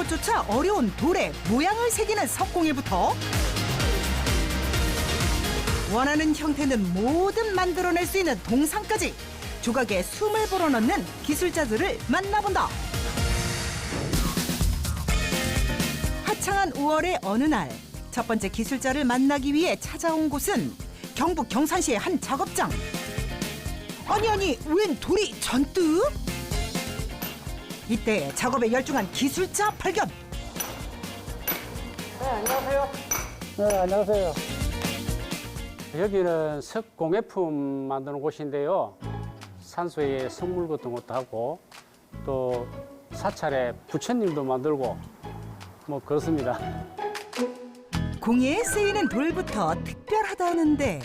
것조차 어려운 돌에 모양을 새기는 석공예부터 원하는 형태는 뭐든 만들어낼 수 있는 동상까지 조각에 숨을 불어넣는 기술자들을 만나본다. 화창한 5월의 어느 날 첫 번째 기술자를 만나기 위해 찾아온 곳은 경북 경산시의 한 작업장. 아니 웬 돌이 전뜩? 이때 작업에 열중한 기술자 발견. 네, 안녕하세요. 네, 안녕하세요. 여기는 석공예품 만드는 곳인데요. 산소에 선물 같은 것도 하고 또 사찰에 부처님도 만들고 뭐 그렇습니다. 공예에 쓰이는 돌부터 특별하다는데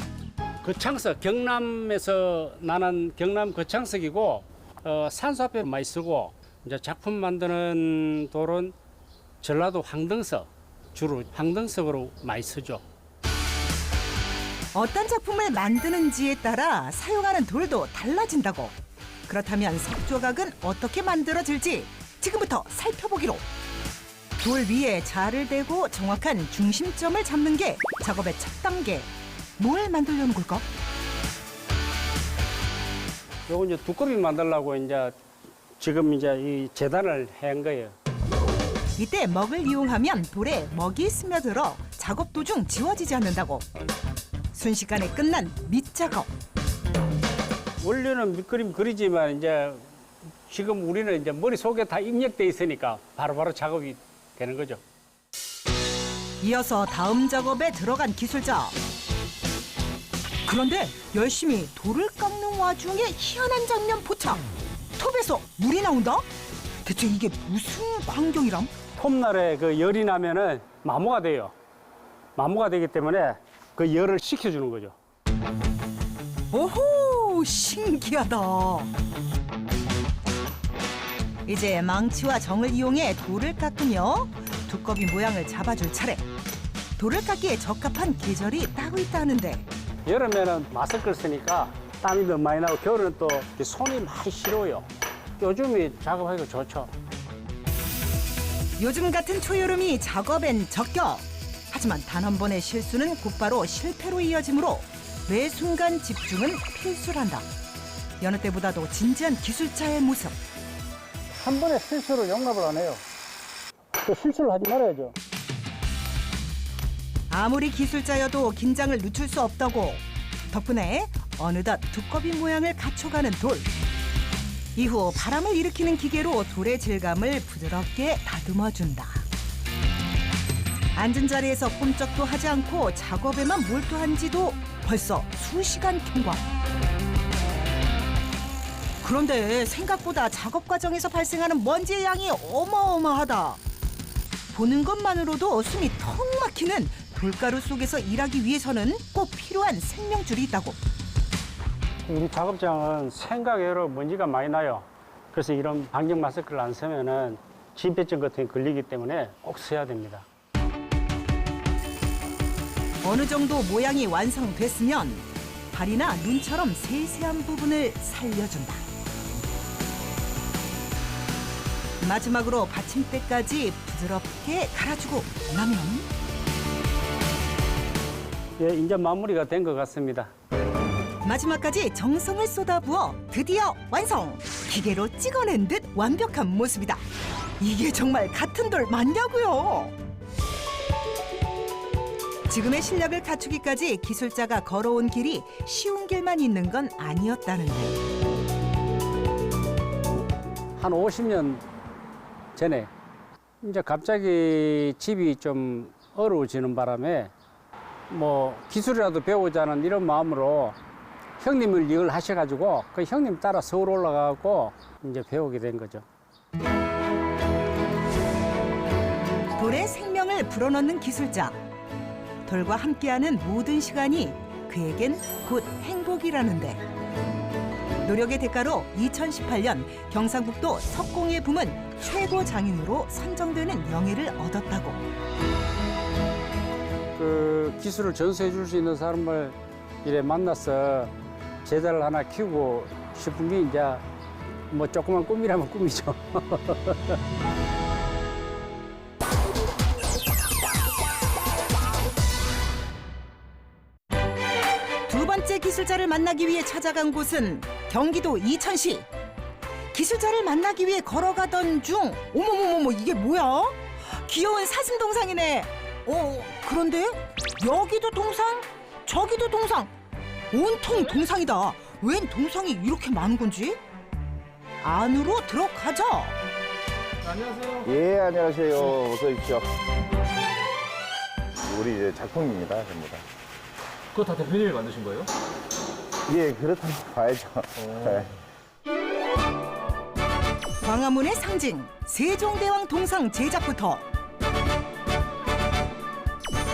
거창석, 경남에서 나는 경남 거창석이고 산소 앞에 많이 쓰고 이제 작품 만드는 돌은 전라도 황등석, 주로 황등석으로 많이 쓰죠. 어떤 작품을 만드는지에 따라 사용하는 돌도 달라진다고. 그렇다면 석조각은 어떻게 만들어질지 지금부터 살펴보기로. 돌 위에 자를 대고 정확한 중심점을 잡는 게 작업의 첫 단계. 뭘 만들려는 걸까? 요거 이제 두꺼비 만들려고 이제 지금 이제 이 재단을 한 거예요. 이때 먹을 이용하면 돌에 먹이 스며들어 작업 도중 지워지지 않는다고. 순식간에 끝난 밑작업. 원래는 밑그림 그리지만 이제 지금 우리는 이제 머릿속에 다 입력돼 있으니까 바로바로 작업이 되는 거죠. 이어서 다음 작업에 들어간 기술자. 그런데 열심히 돌을 깎는 와중에 희한한 장면 포착. 톱에서 물이 나온다? 대체 이게 무슨 광경이람? 폼날에 그 열이 나면은 마모가 돼요. 마모가 되기 때문에 그 열을 식혀주는 거죠. 오호, 신기하다. 이제 망치와 정을 이용해 돌을 깎으며 두꺼비 모양을 잡아줄 차례. 돌을 깎기에 적합한 계절이 따로 있다는데 여름에는 마스크를 쓰니까 땀이 더 많이 나고 겨울에는 또 손이 많이 시려워요. 요즘이 작업하기가 좋죠. 요즘 같은 초여름이 작업엔 적격. 하지만 단 한 번의 실수는 곧바로 실패로 이어지므로 매 순간 집중은 필수란다. 여느 때보다도 진지한 기술자의 모습. 한 번의 실수를 용납을 안 해요. 또 실수를 하지 말아야죠. 아무리 기술자여도 긴장을 늦출 수 없다고. 덕분에 어느덧 두꺼비 모양을 갖춰가는 돌. 이후 바람을 일으키는 기계로 돌의 질감을 부드럽게 다듬어준다. 앉은 자리에서 꼼짝도 하지 않고 작업에만 몰두한 지도 벌써 수시간 경과. 그런데 생각보다 작업 과정에서 발생하는 먼지의 양이 어마어마하다. 보는 것만으로도 숨이 턱 막히는 돌가루 속에서 일하기 위해서는 꼭 필요한 생명줄이 있다고. 우리 작업장은 생각외로 먼지가 많이 나요. 그래서 이런 방역 마스크를 안 쓰면은 진폐증 같은 게 걸리기 때문에 꼭 써야 됩니다. 어느 정도 모양이 완성됐으면 발이나 눈처럼 세세한 부분을 살려준다. 마지막으로 받침대까지 부드럽게 갈아주고 나면 예, 이제 마무리가 된 것 같습니다. 마지막까지 정성을 쏟아부어 드디어 완성! 기계로 찍어낸 듯 완벽한 모습이다. 이게 정말 같은 돌 맞냐고요? 지금의 실력을 갖추기까지 기술자가 걸어온 길이 쉬운 길만 있는 건 아니었다는데. 한 50년 전에 이제 갑자기 집이 좀 어려워지는 바람에 뭐 기술이라도 배우자는 이런 마음으로 형님을 이걸 하셔가지고 그 형님 따라 서울 올라가고 이제 배우게 된 거죠. 돌에 생명을 불어넣는 기술자. 돌과 함께하는 모든 시간이 그에겐 곧 행복이라는데. 노력의 대가로 2018년 경상북도 석공예 부문 최고 장인으로 선정되는 영예를 얻었다고. 그 기술을 전수해 줄 수 있는 사람을 이래 만나서 제자를 하나 키우고 싶은 게 이제 뭐 조그만 꿈이라면 꿈이죠. 두 번째 기술자를 만나기 위해 찾아간 곳은 경기도 이천시. 기술자를 만나기 위해 걸어가던 중 어머머머머 이게 뭐야? 귀여운 사슴 동상이네. 그런데 여기도 동상, 저기도 동상. 온통 동상이다. 웬 동상이 이렇게 많은 건지? 안으로 들어가자. 안녕하세요. 예, 안녕하세요. 어서 오십시오. 우리 이제 작품입니다, 전부 다. 그거 다 대표님이 만드신 거예요? 예, 그렇다고 봐야죠. 네. 광화문의 상징 세종대왕 동상 제작부터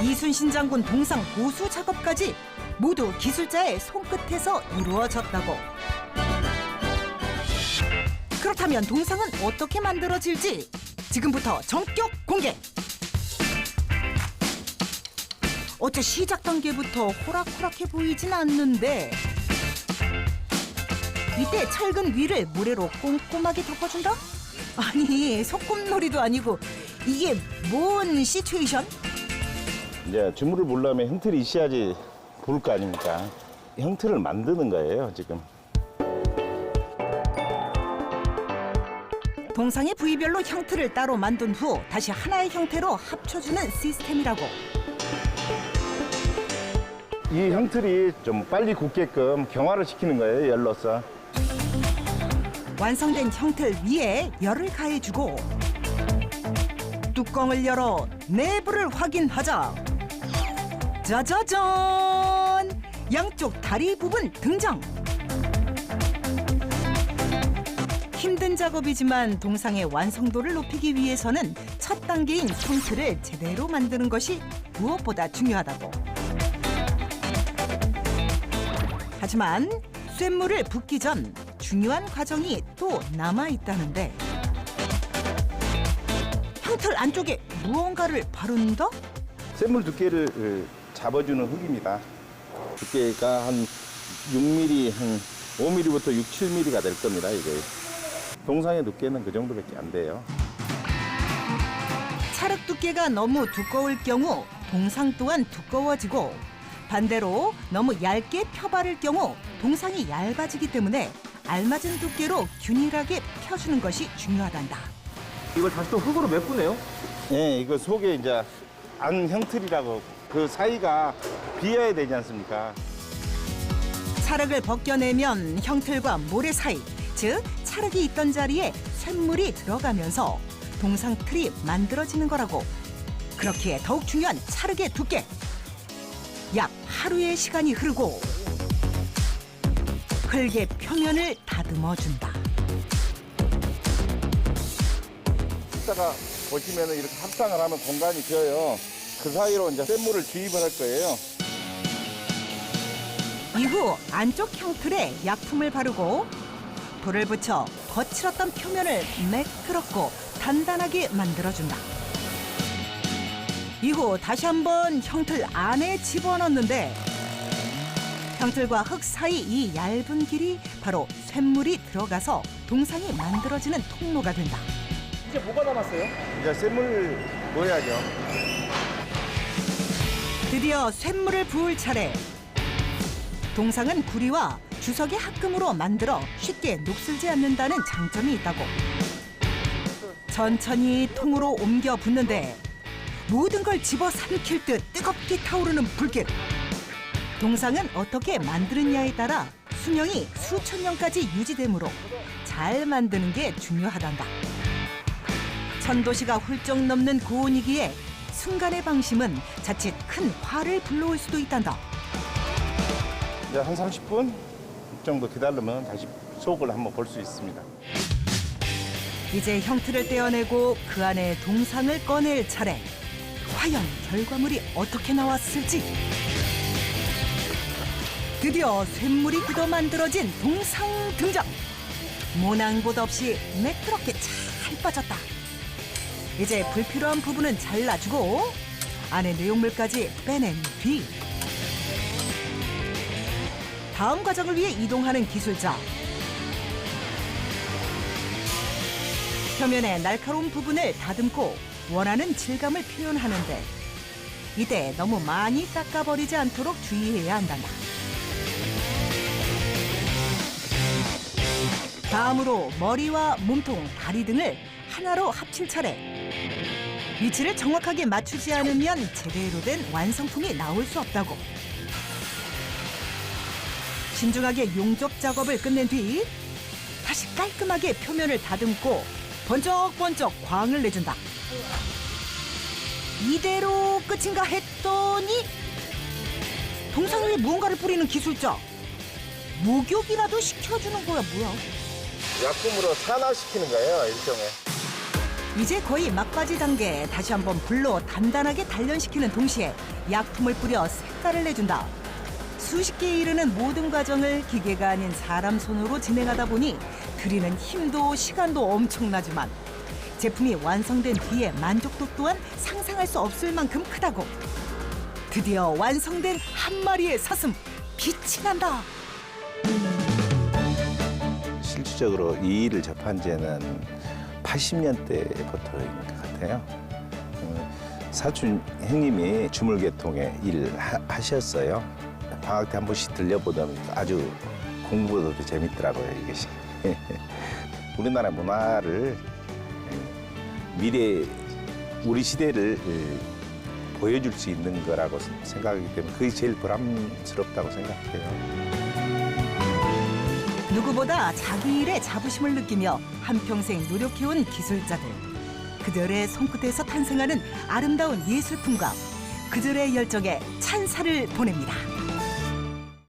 이순신 장군 동상 보수 작업까지 모두 기술자의 손끝에서 이루어졌다고. 그렇다면 동상은 어떻게 만들어질지 지금부터 전격 공개. 어째 시작 단계부터 호락호락해 보이진 않는데 이때 철근 위를 모래로 꼼꼼하게 덮어준다? 아니 소꿉놀이도 아니고 이게 뭔 시츄에이션? 이제 주물을 보려면 형틀이 있어야지 볼 거 아닙니까? 형틀을 만드는 거예요, 지금. 동상의 부위별로 형틀을 따로 만든 후 다시 하나의 형태로 합쳐주는 시스템이라고. 이 형틀이 좀 빨리 굳게끔 경화를 시키는 거예요, 열로서. 완성된 형틀 위에 열을 가해주고 뚜껑을 열어 내부를 확인하자. 짜자잔! 양쪽 다리 부분 등장. 힘든 작업이지만 동상의 완성도를 높이기 위해서는 첫 단계인 형틀을 제대로 만드는 것이 무엇보다 중요하다고. 하지만 쇳물을 붓기 전 중요한 과정이 또 남아있다는데 형틀 안쪽에 무언가를 바른다? 쇳물 두께를 잡아주는 흙입니다. 두께가 한 6mm, 한 5mm부터 6, 7mm가 될 겁니다, 이게. 동상의 두께는 그 정도밖에 안 돼요. 찰흙 두께가 너무 두꺼울 경우 동상 또한 두꺼워지고 반대로 너무 얇게 펴바를 경우 동상이 얇아지기 때문에 알맞은 두께로 균일하게 펴주는 것이 중요하단다. 이걸 다시 또 흙으로 메꾸네요? 예, 이거 속에 이제 안 형틀이라고 그 사이가 비어야 되지 않습니까? 찰흙을 벗겨내면 형틀과 모래 사이, 즉 찰흙이 있던 자리에 쇳물이 들어가면서 동상 틀이 만들어지는 거라고. 그렇기에 더욱 중요한 찰흙의 두께. 약 하루의 시간이 흐르고 흙의 표면을 다듬어준다. 이따가 보시면 이렇게 합상을 하면 공간이 비어요. 그 사이로 이제 쇳물을 주입을 할 거예요. 이후 안쪽 형틀에 약품을 바르고 불을 붙여 거칠었던 표면을 매끄럽고 단단하게 만들어준다. 이후 다시 한번 형틀 안에 집어넣는데 형틀과 흙 사이 이 얇은 길이 바로 쇳물이 들어가서 동상이 만들어지는 통로가 된다. 이제 뭐가 남았어요? 이제 쇳물 넣어야죠. 드디어 쇳물을 부을 차례. 동상은 구리와 주석의 합금으로 만들어 쉽게 녹슬지 않는다는 장점이 있다고. 천천히 통으로 옮겨 붓는데 모든 걸 집어삼킬 듯 뜨겁게 타오르는 불길. 동상은 어떻게 만드느냐에 따라 수명이 수천 년까지 유지되므로 잘 만드는 게 중요하단다. 천도시가 훌쩍 넘는 고온이기에 순간의 방심은 자칫 큰 화를 불러올 수도 있단다. 이제 한 30분 정도 기다리면 다시 속을 한번 볼 수 있습니다. 이제 형틀을 떼어내고 그 안에 동상을 꺼낼 차례. 과연 결과물이 어떻게 나왔을지. 드디어 쇳물이 굳어 만들어진 동상 등장. 모낭 곳 없이 매끄럽게 잘 빠졌다. 이제 불필요한 부분은 잘라주고 안에 내용물까지 빼낸 뒤 다음 과정을 위해 이동하는 기술자. 표면의 날카로운 부분을 다듬고 원하는 질감을 표현하는데 이때 너무 많이 깎아버리지 않도록 주의해야 한단다. 다음으로 머리와 몸통, 다리 등을 하나로 합칠 차례. 위치를 정확하게 맞추지 않으면 제대로 된 완성품이 나올 수 없다고. 신중하게 용접 작업을 끝낸 뒤 다시 깔끔하게 표면을 다듬고 번쩍번쩍 광을 내준다. 이대로 끝인가 했더니 동상 위에 무언가를 뿌리는 기술자. 목욕이라도 시켜주는 거야 뭐야. 약품으로 산화시키는 거예요, 일종의. 이제 거의 막바지 단계. 다시 한번 불로 단단하게 단련시키는 동시에 약품을 뿌려 색깔을 내준다. 수십 개에 이르는 모든 과정을 기계가 아닌 사람 손으로 진행하다 보니 들이는 힘도 시간도 엄청나지만 제품이 완성된 뒤에 만족도 또한 상상할 수 없을 만큼 크다고. 드디어 완성된 한 마리의 사슴. 빛이 난다. 실질적으로 이 일을 접한 지는 80년대부터인 것 같아요. 사촌 형님이 주물계통에 일하셨어요. 방학 때 한 번씩 들려보던 아주 공부도 재밌더라고요, 이것이. 우리나라 문화를 미래 우리 시대를 보여줄 수 있는 거라고 생각하기 때문에 그게 제일 보람스럽다고 생각해요. 누구보다 자기 일에 자부심을 느끼며 한평생 노력해온 기술자들. 그들의 손끝에서 탄생하는 아름다운 예술품과 그들의 열정에 찬사를 보냅니다.